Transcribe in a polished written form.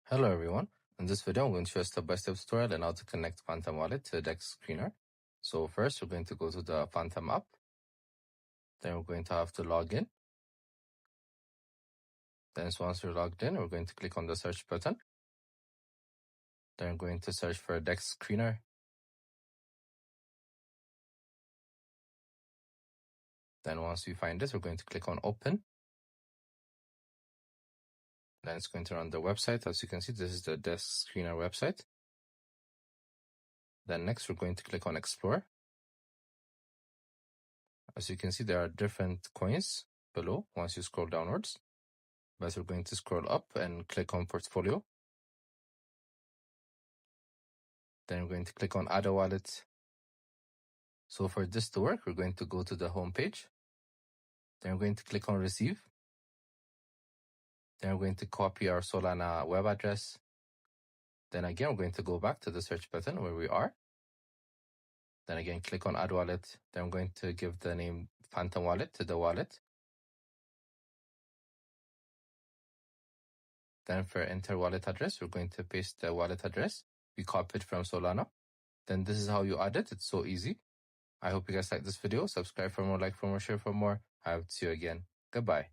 Hello everyone, in this video I'm going to show a step-by-step tutorial on how to connect Phantom Wallet to Dex Screener. So first we're going to go to the Phantom app, then we're going to have to log in. Then once you're logged in, we're going to click on the search button. Then we're going to search for Dex Screener. Then once we find this, we're going to click on open. Then it's going to run the website. As you can see, this is the Dex Screener website. Then next we're going to click on explore. As you can see, there are different coins below once you scroll downwards. But we're going to scroll up and click on portfolio. Then we're going to click on add a wallet. So for this to work, we're going to go to the home page. Then we're going to click on receive. Then we're going to copy our Solana web address. Then again, we're going to go back to the search button where we are. Then again, click on add wallet. Then I'm going to give the name Phantom Wallet to the wallet. Then for enter wallet address, we're going to paste the wallet address we copied from Solana. Then this is how you add it. It's so easy. I hope you guys like this video. Subscribe for more, like for more, share for more. I hope to see you again. Goodbye.